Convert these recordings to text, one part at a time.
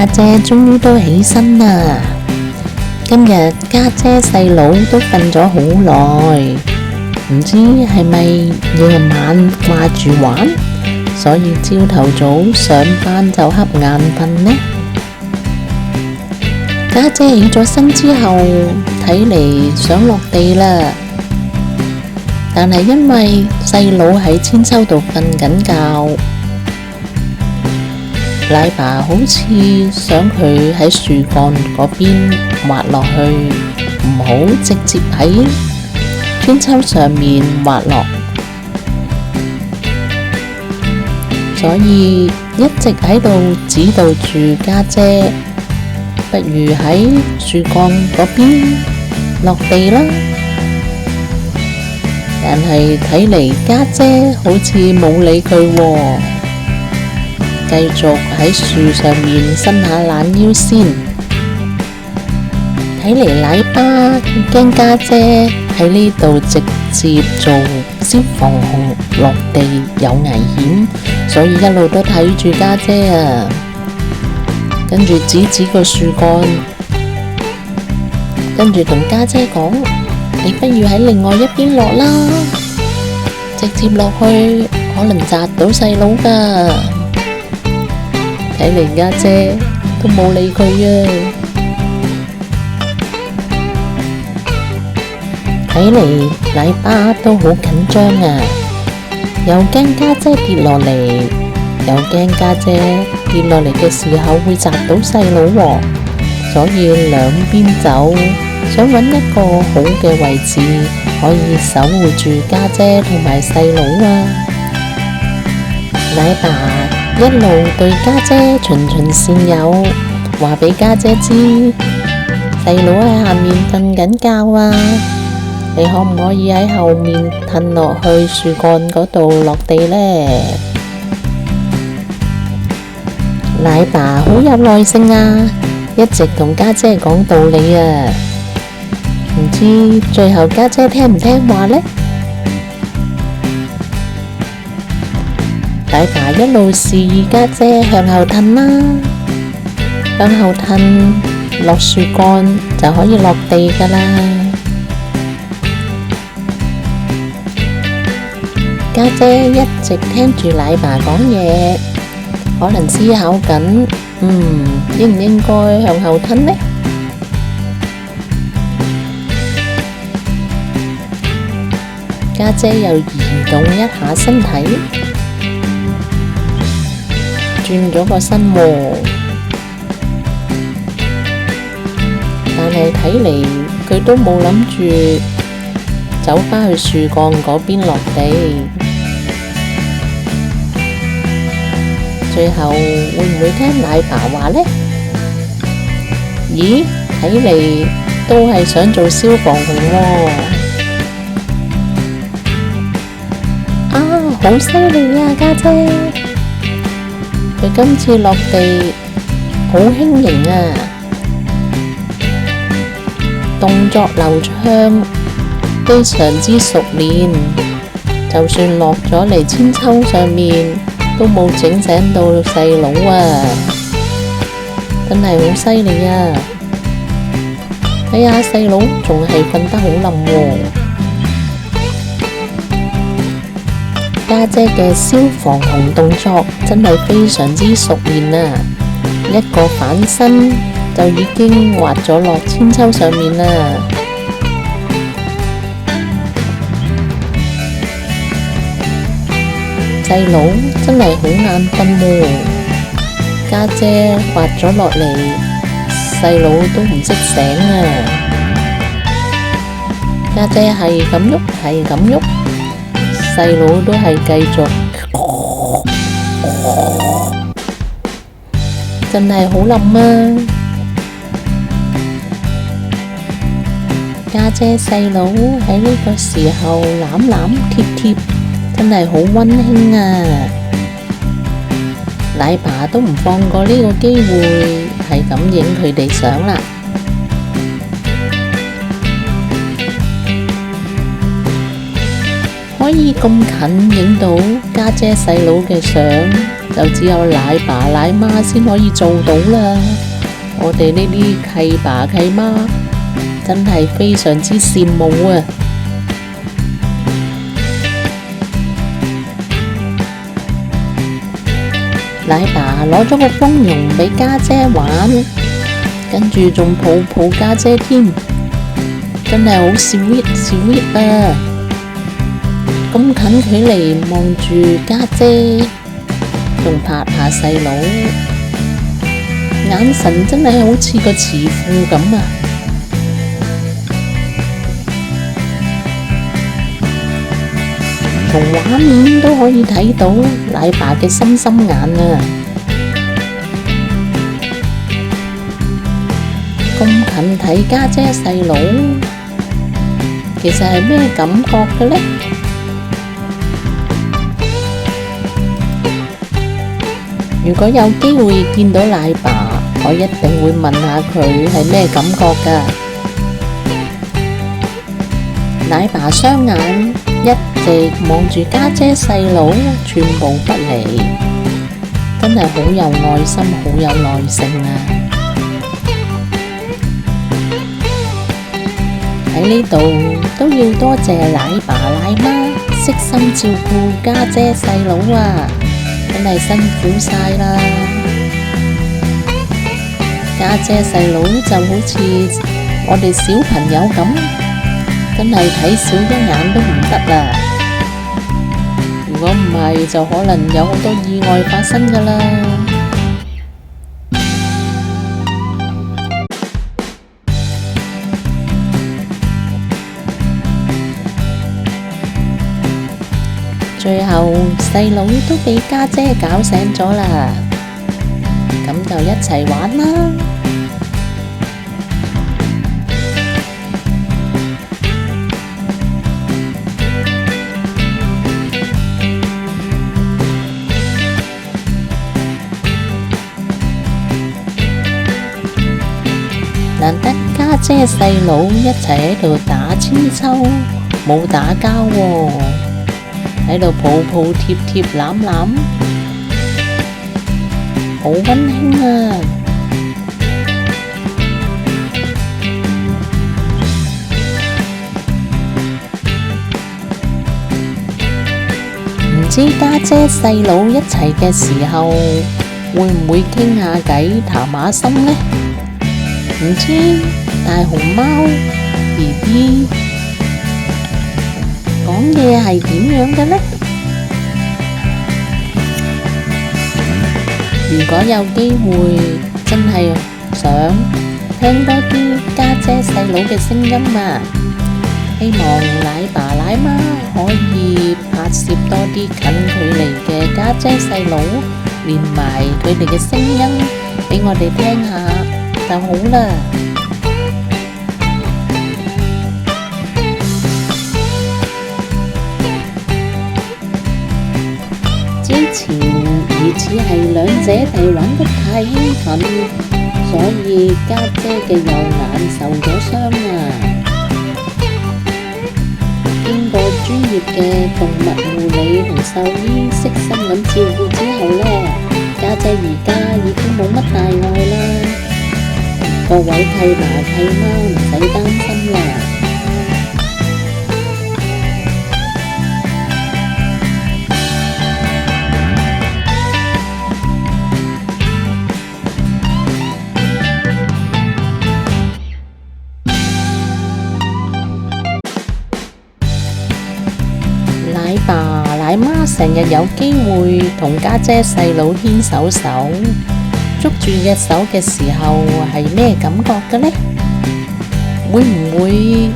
家姐終於都起身啦。今日家姐細佬都瞓咗好耐，唔知係咪夜晚掛住玩，所以朝頭早上班就瞌眼瞓呢？家姐起咗身之後，睇嚟想落地啦，但係因為細佬喺千秋度瞓緊覺，奶爸好似想佢喺樹幹嗰邊滑落去，唔好直接喺千秋上面滑落，所以一直喺度指導住家姐，不如喺樹幹嗰邊落地啦。但係睇嚟家姐好似冇理佢喎，繼續喺樹上面伸下懶腰先。睇嚟奶爸驚家姐喺呢度直接做消防熊落地有危險，所以一路都睇住家姐啊。跟住指個樹幹，跟住同家姐講：你不如喺另外一邊落啦，直接落去可能砸到細佬㗎。睇嚟家姐都冇理佢啊。睇嚟奶爸都好緊張啊，又驚家姐跌落嚟，又驚家姐跌落嚟嘅時候會砸到細佬喎，所以兩邊走，想揾一個好嘅位置可以守護住家姐同埋細佬啊。奶爸一路對家姐循循善誘，話俾家姐知細佬喺下面瞓緊覺啊，你可唔可以喺後面褪落去樹幹嗰度落地呢？奶爸好有耐性啊，一直同家姐講道理啊，唔知最後家姐聽唔聽話呢？奶爸一路示意家姐向後褪啦，向後褪落樹幹就可以落地㗎啦。家姐一直聽住奶爸講嘢，可能思考緊，應唔應該向後褪呢？家姐又移動一下身體，轉咗個身喎，但係睇嚟佢都冇諗住走返去樹幹嗰邊落地。最後會唔會聽奶爸話呢？咦，睇嚟都係想做消防熊喎。啊，好犀利啊，家姐！佢今次落地好輕盈啊，動作流暢，非常之熟練，就算落咗嚟千秋上面，都冇整醒到細佬啊！真係好犀利啊！睇下細佬仲係瞓得好冧喎。家姐嘅消防熊動作真係非常之熟練啊！一個反身就已經滑咗落千秋上面啦。細佬真係好眼瞓喎，家姐滑咗落嚟，細佬都唔識醒啊！家姐係咁喐，係咁喐，細佬都係繼續，真係好冧啊！家姐細佬喺呢個時候攬攬貼貼，真係好溫馨啊！奶爸都唔放過呢個機會，係咁影佢哋相啦。可以咁近影到家姐細佬嘅相，就只有奶爸奶媽先可以做到啦。我哋呢啲契爸契媽真係非常之羨慕啊！奶爸攞咗個蜂蛹俾家姐玩，跟住仲抱抱家姐添，真係好 sweet 啊！咁近距離望住家姐，仲拍下細佬，眼神真係好似個慈父咁啊！從畫面都可以睇到奶爸嘅心心眼啊！咁近睇家姐細佬，其實係咩感覺嘅呢？如果有機會見到奶爸，我一定會問下佢係咩感覺㗎。奶爸雙眼一直望住家姐細佬，寸步不離，真係好有愛心，好有耐性啊！喺呢度都要多謝奶爸奶媽悉心照顧家姐細佬啊！真係辛苦晒啦！家姐細佬就好似我哋小朋友咁，真係睇少一眼都唔得啦！如果唔係，就可能有好多意外發生㗎啦。最後細佬都俾家姐搞醒咗啦，咁就一齊玩啦。難得家姐細佬一齊喺度打千秋，冇打交喎。喺度抱抱貼貼攬攬，好溫馨啊！唔知家姐細佬一齊嘅時候，會唔會傾下偈談下心呢？唔知大熊貓 BB講嘢係點樣嘅呢？如果有機會，真係想聽多啲家姐細佬嘅聲音啊！希望奶爸奶媽可以拍攝多啲近距離嘅家姐細佬，連埋佢哋嘅聲音俾我哋聽下就好啦。之前疑似係兩姐弟玩得太興奮，所以家姐嘅右眼受咗傷啊！經過專業嘅動物護理同獸醫悉心咁照顧之後呢，家姐而家已經冇乜大礙啦。各位契爸契媽唔使擔心啦。奶爸奶媽成日有機會同家姐細佬牽手手，捉住隻手嘅時候係咩感覺嘅呢？會唔會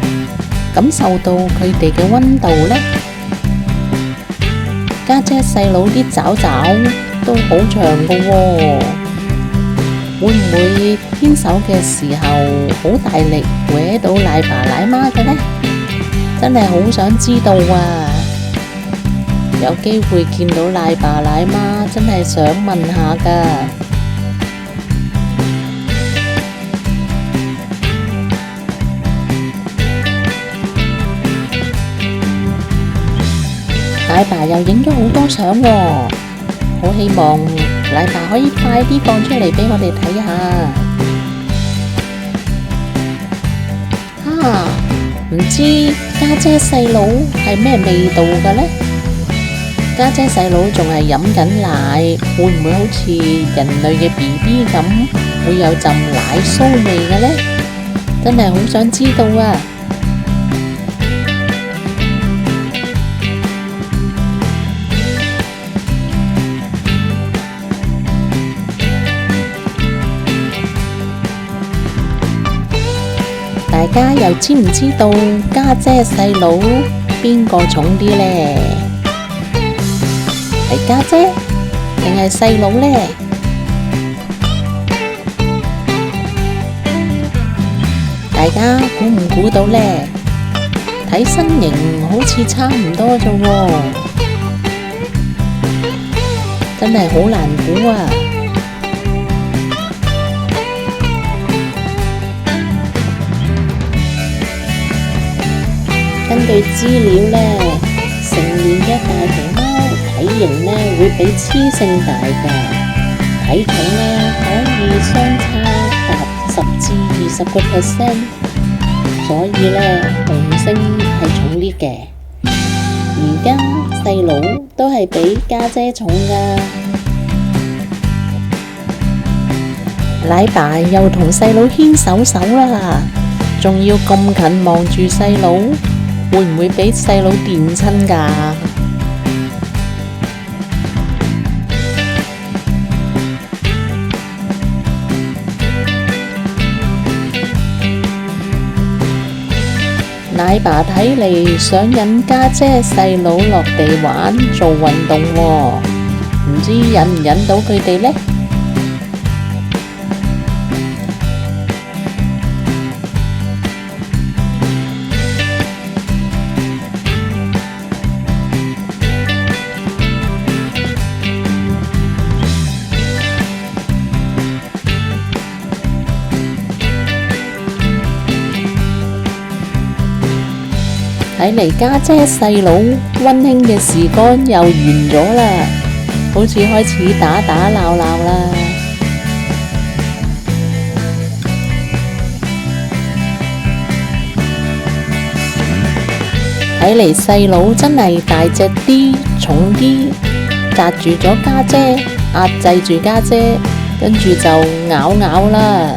感受到佢哋嘅溫度呢？家姐細佬啲爪爪都好長㗎喎，會唔會牽手嘅時候好大力搲到奶爸奶媽嘅呢？真係好想知道啊！有機會見到奶爸奶媽，真係想問下㗎。奶爸又影咗好多相喎，好希望奶爸可以快啲放出嚟俾我哋睇下。唔知家姐細佬係咩味道嘅呢？家姐細佬仲係飲緊奶，會唔會好似人類嘅 BB 咁，會有陣奶騷味嘅呢？真係好想知道啊！大家又知唔知道家姐細佬邊個重啲呢？係家姐定係細佬呢？大家估唔估到呢？睇身形好似差唔多啫喎，真係好難估啊！根據資料呢，成年嘅大熊貓體型呢會比雌性大㗎，體重呢可以相差達10至20%，所以呢雄性係重啲嘅。而家細佬都係比家姐重㗎。奶爸又同細佬牽手手啦，仲要咁近望住細佬。會唔會俾細佬電親㗎？奶爸睇嚟想引家姐細佬落地玩做運動喎，唔知引唔引到佢哋呢？睇嚟家姐細佬溫馨嘅時光又完咗啦，好似開始打打鬧鬧啦。睇嚟細佬真係大隻啲、重啲，紮住咗家姐，壓制住家姐，跟住就咬咬啦。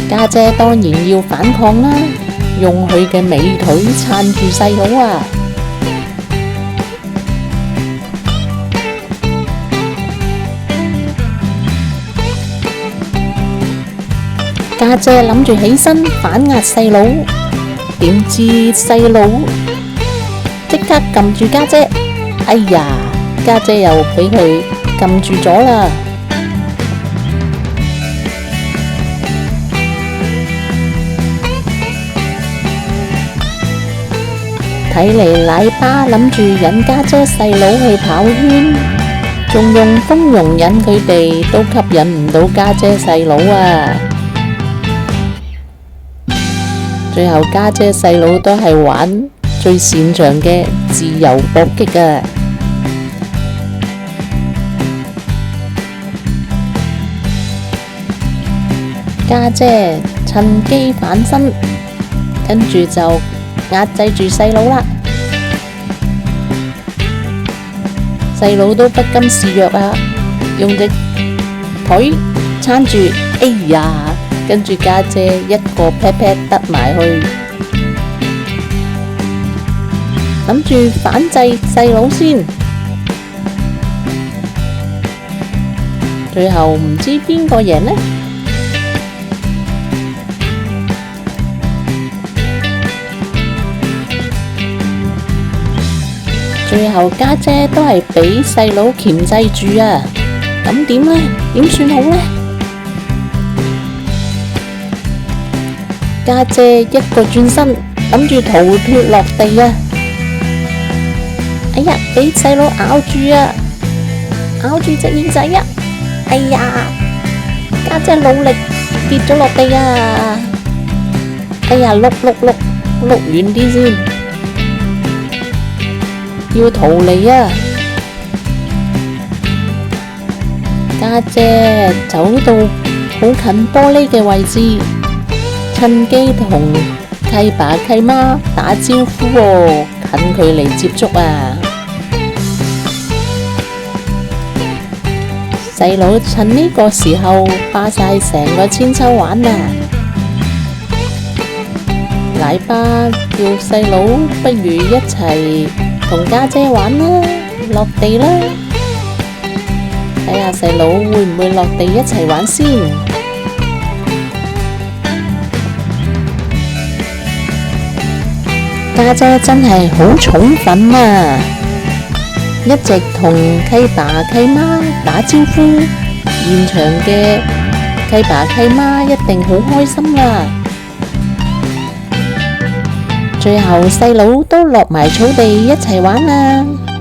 家姐當然要反抗啦，用佢嘅美腿撐住細佬啊！家姐諗住起身反壓細佬，點知細佬即刻撳住家姐，哎呀！家姐又俾佢撳住咗啦。睇嚟奶爸諗住引家姐細佬去跑圈，仲用豐容引佢哋，都吸引唔到家姐細佬啊！最後家姐細佬都係玩最擅長嘅自由搏擊啊！家姐趁機反身，跟住就壓制住細佬啦，細佬都不甘示弱啊，用隻腿撐住，哎呀，跟住家姐一個 pat pat 得埋去，諗住反制細佬先，最後唔知邊個贏呢？最後家姐都係俾細佬鉗制住啊！咁點呢？點算好呢？家姐一個轉身，諗住逃脫落地啊！哎呀，俾細佬咬住啊！咬住隻耳仔啊！哎呀，家姐努力跌咗落地啊！哎呀，碌遠啲先，要逃離啊！家姐走到好近玻璃嘅位置，趁機同契爸契媽打招呼喎，近距離接觸啊！細佬趁呢個時候霸晒成個千秋玩啊！奶爸叫細佬不如一齊同家姐玩啦，落地啦！睇下細佬會唔會落地一齊玩先。家姐真係好寵粉啊！一直同契爸契媽打招呼，現場嘅契爸契媽一定好開心啦！最後細佬都落埋草地一齊玩啦〜